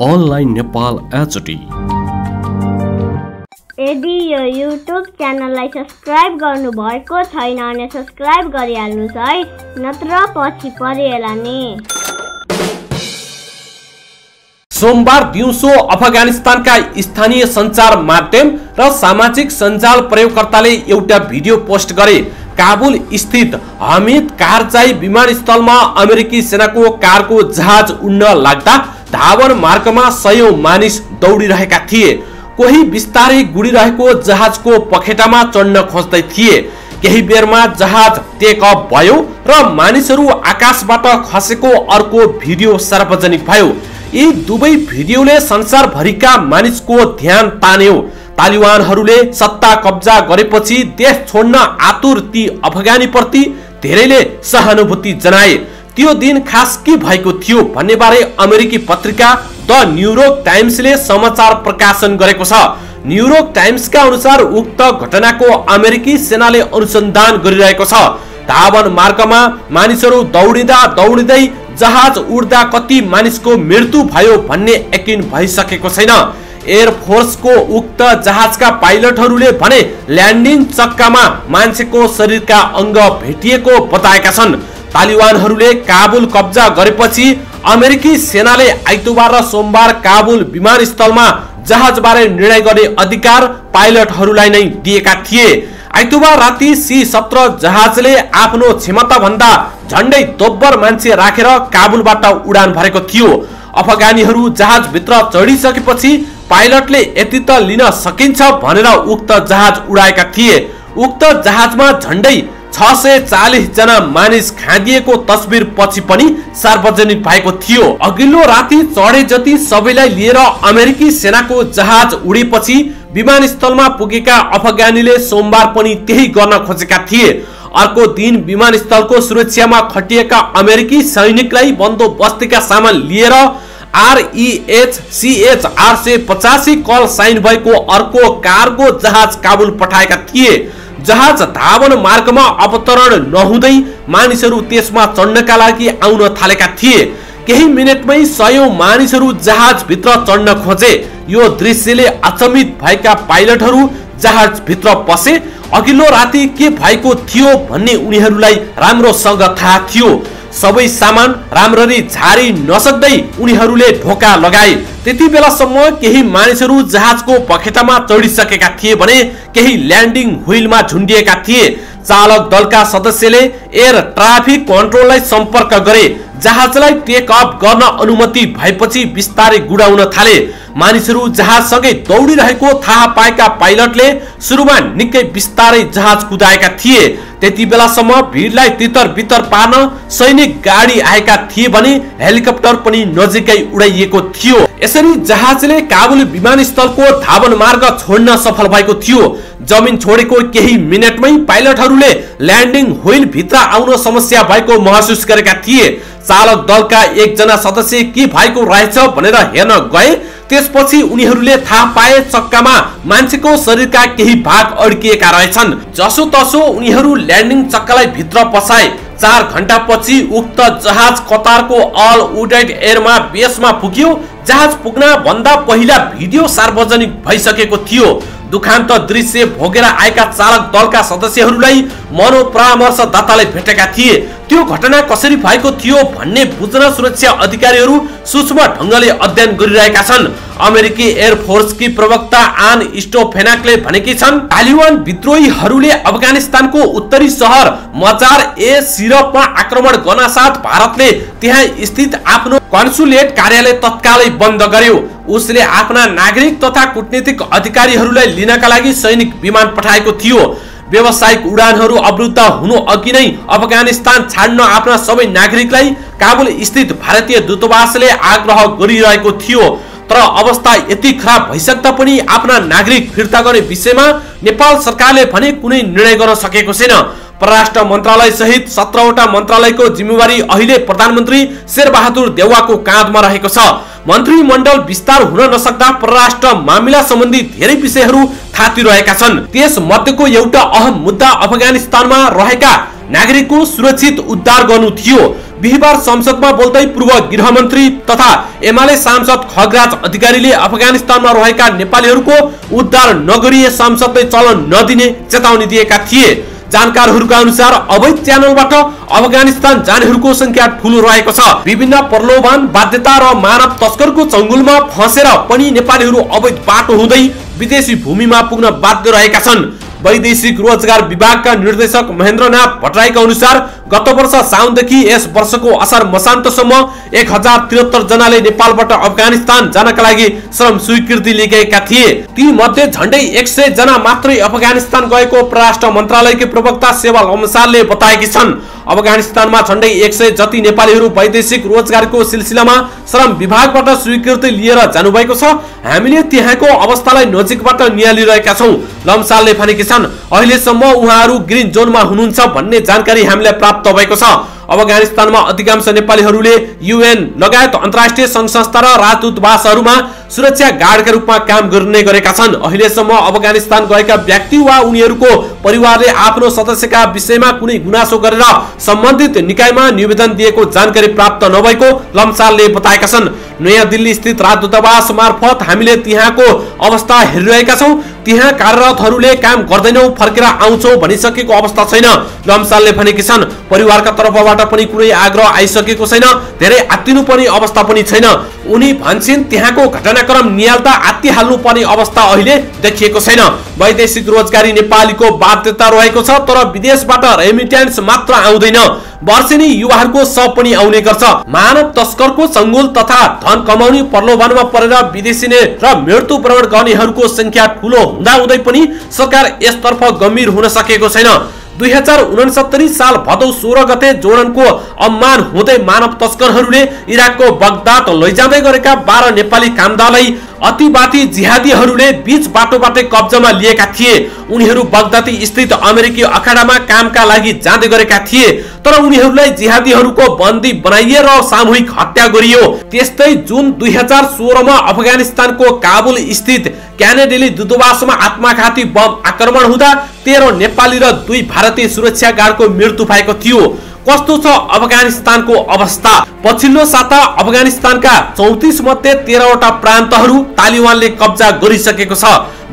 Online Nepal HD. यदि यो YouTube च्यानललाई सब्स्क्राइब गर्नुभएको छैन भने सब्स्क्राइब गरिहाल्नुस् है, नत्र पछि परिएला नि। सोमबार दिउँसो अफगानिस्तानका स्थानीय सञ्चार माध्यम र सामाजिक सञ्जाल प्रयोगकर्ताले एउटा भिडियो पोस्ट गरे। काबुल स्थित हमिद कारजाई विमानस्थलमा अमेरिकी सेनाको कारको जहाज उड्न लाग्दा धावन मार्गमा सयौं मानिस दौडिरहेका थिए। कोही बिस्तारै गुडिरहेको जहाजको पखेटामा चढ्न खोज्दै थिए। केही बेरमा जहाज टेक अफ भयो र मानिसहरू आकाशबाट खसेको अर्को भिडियो सार्वजनिक भयो। यी दुवै भिडियोले संसारभरिका मानिसको ध्यान तान्यो। तालिबानहरूले सत्ता कब्जा गरेपछि देश छोड्न आतुर ती अफगानीप्रति धेरैले सहानुभूति जनाए। त्यो दिन खास के भएको थियो भन्ने बारे अमेरिकी पत्रिका द न्युयोर्क टाइम्सले समाचार प्रकाशन गरेको छ। न्युयोर्क टाइम्सका अनुसार उक्त घटनाको अमेरिकी सेनाले अनुसन्धान गरिरहेको छ। धावन मार्गमा मानिसहरू दौडिँदै जहाज उड्दा कति मानिसको मृत्यु भयो भन्ने यकिन भइसकेको छैन। एयरफोर्सको उक्त जहाजका पाइलटहरूले भने ल्यान्डिङ चक्कामा मान्छेको शरीरका अङ्ग भेटिएको बताएका छन्। तालिबानहरूले काबुल कब्जा गरेपछि अमेरिकी सेनाले आइतबार र सोमबार काबुल विमानस्थलमा जहाजबारे निर्णय गर्ने अधिकार पाइलटहरूलाई नै दिएका थिए। आइतबार राति C-17 जहाजले आफ्नो क्षमता भन्दा झण्डै दोब्बर मान्छे राखेर काबुलबाट उडान भरेको थियो। अफगानीहरू जहाज भित्र चढिसकेपछि पाइलटले यति त लिन सकिन्छ भनेर उक्त जहाज उडाएका थिए। उक्त जहाजमा झण्डै 640 जना मानिस खादिएको तस्बिर पछि पनि सार्वजनिक भएको थियो। अघिल्लो राति चढे जति सबैलाई लिएर अमेरिकी सेनाको जहाज उडेपछि विमानस्थलमा पुगेका अफगानीले सोमबार पनि त्यही गर्न खोजेका थिए। अर्को दिन विमानस्थलको सुरक्षामा खटिएका अमेरिकी सैनिकलाई बन्दोबस्तीका सामान लिएर REHCH 885 कल साइन भएको अर्को कार्गो जहाज काबुल पठाएका थिए। जहाज धावन मार्गमा अवतरण नहुँदै मानिसहरू त्यसमा चढ्नका लागि आउन थालेका थिए। केही मिनेटमै सयौं मानिसहरू जहाज भित्र चढ्न खोजे। यो दृश्यले अचम्मित भएका पाइलटहरू जहाज भित्र पसे। अघिल्लो राति के भएको थियो भन्ने उनीहरूलाई राम्रोसँग थाहा थियो। सबै सामान राम्ररी झारी नसक्दै उनीहरूले ढोका लगाए। त्यति बेलासम्म केही मानिसहरू जहाजको पखेटामा चढिसकेका थिए भने केही ल्यान्डिङ व्हीलमा झुन्डिएका थिए। चालक दलका सदस्यले एयर ट्राफिक कन्ट्रोललाई सम्पर्क गरे। जहाजलाई टेक अफ गर्न अनुमति भएपछि बिस्तारै गुडाउन थाले। मानिसहरू जहाजसँगै दौडिरहेको थाहा पाएका पाइलटले सुरुमा निकै बिस्तारै जहाज कुदाएका थिए। त्यति बेलासम्म भिडलाई तितर बितर पार्न सैनिक गाडी आएका थिए भने हेलिकप्टर पनि नजिकै उडाइएको थियो। यसरी जहाजले काबुल विमानस्थलको धावन मार्ग छोड्न सफल भएको थियो। जमिन छोडेको केही मिनेटमै पाइलटहरूले ल्यान्डिङ व्हील भित्र आउन समस्या भएको महसुस गरेका थिए। चालक दलका एकजना सदस्य के भएको रहेछ भनेर हेर्न गए। त्यसपछि उनीहरूले थाहा पाए चक्कामा मान्छेको शरीरका केही भाग अड्किएका रहेछन्। जसो तसो उनीहरू ल्यान्डिङ चक्कालाई भित्र पसाए। 4 घण्टापछि उक्त जहाज कतारको अल उडाइड एयरमा बेसमा पुग्यो। जहाज पुग्न भन्दा पहिला भिडियो सार्वजनिक भइसकेको थियो। दुखान्त दृश्य भोगेर आएका चालक दलका सदस्यहरूलाई मनोपरामर्शदाताले भेटेका थिए। त्यो घटना कसरी भएको थियो भन्ने बुझ्न सुरक्षा अधिकारीहरू सूक्ष्म ढंगले अध्ययन गरिरहेका छन्। अमेरिकी एयरफोर्सकी प्रवक्ता आन स्टोफेनाकले भनेकी छन्, तालिबान विद्रोहीहरूले अफगानिस्तानको उत्तरी शहर मजार-ए-शरीफमा आक्रमण गर्न साथ भारतले त्यहाँ स्थित आफ्नो कन्सुलेट कार्यालय तत्कालै बन्द गर्यो। उसले आफ्ना नागरिक तथा कूटनीतिक अधिकारीहरूलाई लिनका लागि सैनिक विमान पठाएको थियो। व्यावसायिक उडानहरू अवरुद्ध हुनु अघि नै अफगानिस्तान छाड्न आफ्ना सबै नागरिकलाई काबुल स्थित भारतीय दूतावासले आग्रह गरिरहेको थियो। तर अवस्था यति खराब भइसक्दा पनि आफ्ना नागरिक फिर्ता गर्ने विषयमा नेपाल सरकारले भने कुनै निर्णय गर्न सकेको छैन। परराष्ट्र मन्त्रालय सहित 17 वटा मन्त्रालयको जिम्मेवारी अहिले प्रधानमन्त्री शेरबहादुर देउवाको काँधमा रहेको छ। मन्त्रीमण्डल विस्तार हुन नसक्दा परराष्ट्र मामिला सम्बन्धी धेरै विषयहरू थाती रहेका छन्। त्यस मध्येको एउटा अहम मुद्दा अफगानिस्तानमा रहेका नागरिकको सुरक्षित उद्धार गर्नु थियो। बिहीबार संसदमा बोल्दै पूर्व गृहमन्त्री तथा एमाले सांसद खगराज अधिकारीले अफगानिस्तानमा रहेका नेपालीहरूको उद्धार नगरिए संसदले चलन नदिने चेतावनी दिएका थिए। जानकारहरूका अनुसार अवैध च्यानलबाट अफगानिस्तान जानेहरूको संख्या ठूलो रहेको छ। विभिन्न प्रलोभन, बाध्यता र मानव तस्करको चंगुलमा फसेर पनि नेपालीहरू अवैध बाटो हुँदै विदेशी भूमिमा पुग्न बाध्य रहेका छन्। वैदेशिक रोजगार विभागका निर्देशक महेन्द्रनाथ भट्टराईका अनुसार गत वर्ष साउनदेखि यस वर्षको असार मसान्तसम्म 1073 जनाले नेपालबाट अफगानिस्तान जानका लागि श्रम स्वीकृति लिएका थिए। ती मध्ये झण्डै 100 जना मात्रै अफगानिस्तान गएको परराष्ट्र मन्त्रालयकी प्रवक्ता सेवा लम्सालले बताएकी छन्। अफगानिस्तानमा झण्डै 100 जति नेपालीहरू वैदेशिक रोजगारको सिलसिलामा श्रम विभागबाट स्वीकृति लिएर जानुभएको छ। हामीले त्यहाँको अवस्थालाई नजिकबाट नियालिरहेका छौं, लम्सालले भनेकी छन्। अहिलेसम्म उहाँहरू ग्रीन जोनमा हुनुहुन्छ भन्ने जानकारी हामीलाई प्राप्त भएको छ। अफगानिस्तानमा अधिकांश नेपालीहरूले UN लगायत अन्तर्राष्ट्रिय संघ संस्था र राजदूतावासहरूमा सुरक्षा गार्डका रूपमा काम गर्ने गरेका छन्। अहिलेसम्म अफगानिस्तान गएका व्यक्ति वा उनीहरूको परिवारले आफ्नो सदस्यका विषयमा कुनै गुनासो गरेर सम्बन्धित निकायमा निवेदन दिएको जानकारी प्राप्त नभएको लम्सालले बताएका छन्। नयाँ दिल्ली स्थित राजदूतावास मार्फत हामीले त्यहाँको अवस्था हेरिरहेका छौं। त्यहाँ कार्यरतहरूले काम गर्दैनौ, फर्केर आउँछौ भनिसकेको अवस्था छैन, लम्सालले भनेकी छन्। परिवारका तर्फबाट पनि कुनै आग्रह आइसकेको छैन, धेरै आत्तिनु पर्ने अवस्था पनि छैन। उनी भन्छन् त्यहाँको घटनाक्रम निहाल्दा आत्तिहाल्नु पर्ने अवस्था अहिले देखिएको छैन। वैदेशिक रोजगारी नेपालीको बाध्यता रहेको छ, तर विदेशबाट रेमिट्यान्स मात्र आउँदैन, वर्षेनी युवाहरूको सब पनि आउने गर्छ। मानव तस्करको चंगुल तथा धन कमाउने प्रलोभनमा परेर विदेशिने र मृत्यु भ्रमण गर्नेहरूको संख्या ठूलो हुँदाहुँदै पनि सरकार यसतर्फ गम्भीर हुन सकेको छैन। 2069 साल भदौ 16 गते जोर्डनको अम्मान हुँदै मानव तस्करहरूले इराकको बगदाद लैजाँदै गरेका 12 नेपाली कामदारलाई अतिवादी जिहादीहरूले बीच बाटोबाटै कब्जामा लिएका थिए। उनीहरू बगदादी स्थित अमेरिकी अखाडामा कामका लागि जाँदै गरेका थिए, तर उनीहरूलाई जिहादीहरूको बन्दी बनाइए र सामूहिक हत्या गरियो। त्यस्तै जुन 2016 मा अफगानिस्तानको काबुल स्थित क्यानेडियन दूतावासमा आत्मघाती बम आक्रमण हुँदा 13 नेपाली र 2 भारतीय सुरक्षा गार्डको मृत्यु भएको थियो। कस्तो छ अफगानिस्तानको अवस्था? पछिल्लो साता अफगानिस्तानका 34 मध्ये 13 वटा प्रान्तहरू तालिबानले कब्जा गरिसकेको छ।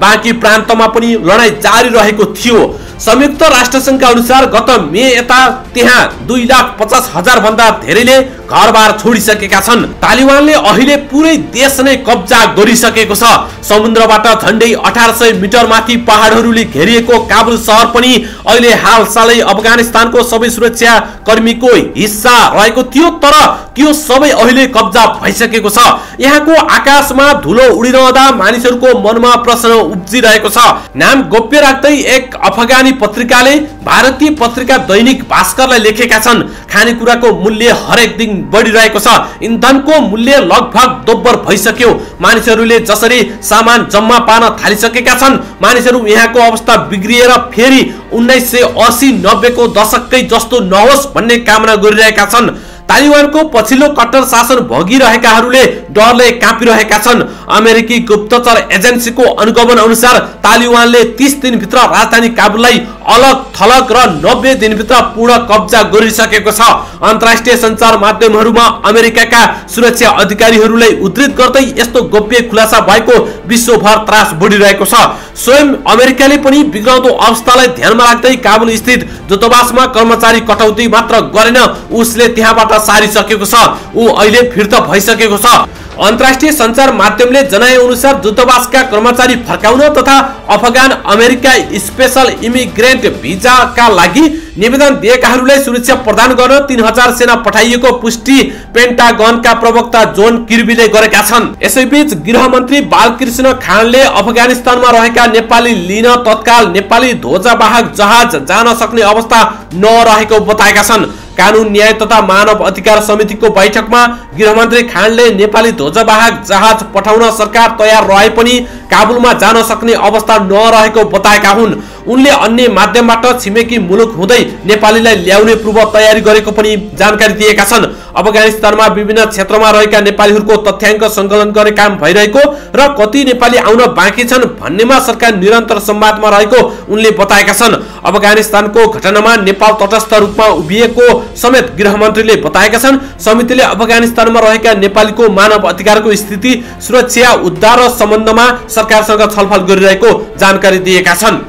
बाँकी प्रान्तमा पनि लडाईँ जारी रहेको थियो। संयुक्त राष्ट्र संघका अनुसार गत मे यता त्यहाँ 2,50,000 भन्दा धेरैले घरबार छोडिसकेका छन्। तालिबानले अहिले पुरै देश नै कब्जा गरिसकेको छ। समुद्रबाट झण्डै 1800 मिटर माथि पहाडहरूले घेरिएको काबुल शहर पनि अहिले हालसालै अफगानिस्तानको सबै सुरक्षा कर्मीको हिस्सा रहेको थियो, तर त्यो सबै अहिले कब्जा भइसकेको छ। यहाँको आकाशमा धुलो उडिरहँदा मानिसहरूको मनमा प्रश्न उब्जिरहेको छ। नाम गोप्य राख्दै एक अफगानी पत्रिकाले भारतीय पत्रिका दैनिक भास्करलाई लेखेका छन्, खानेकुराको मूल्य हरेक दिन बढिरहेको छ। इन्धनको मूल्य लगभग दोब्बर भइसक्यो। मानिसहरूले जसरी सामान जम्मा पार्न थालिसकेका छन्, मानिसहरू यहाँको अवस्था बिग्रिएर फेरि 1980-90 को दशककै जस्तो नहोस् भन्ने कामना गरिरहेका छन्। तालिबानको पछिल्लो कट्टर शासन भोगिरहेकाहरूले डरले काँपिरहेका छन्। अमेरिकी गुप्तचर एजेन्सीको अनुगमन अनुसार तालिबानले 30 दिनभित्र राजधानी काबुललाई अलग थलग र 90 दिनभित्र पूर्ण कब्जा गरिसकेको छ। अन्तर्राष्ट्रिय सञ्चार माध्यमहरूमा अमेरिकाका सुरक्षा अधिकारीहरूलाई उद्धृत गर्दै यस्तो गोप्य खुलासा भएको विश्वभर त्रास बढिरहेको छ। स्वयं अमेरिकाले पनि बिग्राउँदो अवस्थालाई ध्यानमा राख्दै काबुल स्थित दूतावासमा कर्मचारी कटौती मात्र गरेन, उसले त्यहाँबाट सारिसकेको छ। ऊ अहिले फिर्ता भइसकेको छ। अन्तर्राष्ट्रिय सञ्चार माध्यमले जनाए अनुसार दूतावासका कर्मचारी फर्काउन तथा अफगान अमेरिका स्पेशल इमिग्रेन्ट भिजाका लागि निवेदन दिएकाहरूलाई सुरक्षा प्रदान गर्न 3000 सेना पठाइएको पुष्टि पेन्टागनका प्रवक्ता जोन किर्बीले गरेका छन्। यसैबीच गृहमन्त्री बालकृष्ण खानले अफगानिस्तानमा रहेका नेपाली लिन तत्काल नेपाली ध्वजावाहक जहाज जान सक्ने अवस्था नरहेको बताएका छन्। कानून न्याय तथा मानव अधिकार समितिको बैठकमा गृहमन्त्री खानले नेपाली ध्वजावाहक जहाज पठाउन सरकार तयार रहे पनि काबुलमा जान सक्ने अवस्था नरहेको बताएका हुन्। उनले अन्य माध्यमबाट छिमेकी मुलुक हुँदै नेपालीलाई ल्याउने पूर्व तयारी गरेको पनि जानकारी दिएका छन्। अफगानिस्तानमा विभिन्न क्षेत्रमा रहेका नेपालीहरूको तथ्याङ्क संकलन गर्ने काम भइरहेको र कति नेपाली आउन बाँकी छन् भन्नेमा सरकार निरन्तर संवादमा रहेको उनले बताएका छन्। अफगानिस्तानको घटनामा नेपाल तटस्थ रूपमा उभिएको समेत गृहमन्त्रीले बताएका छन्। समितिले अफगानिस्तानमा रहेका नेपालीको मानव अधिकारको स्थिति, सुरक्षा, उद्धार सम्बन्धमा सरकारसँग छलफल गरिरहेको जानकारी दिएका छन्।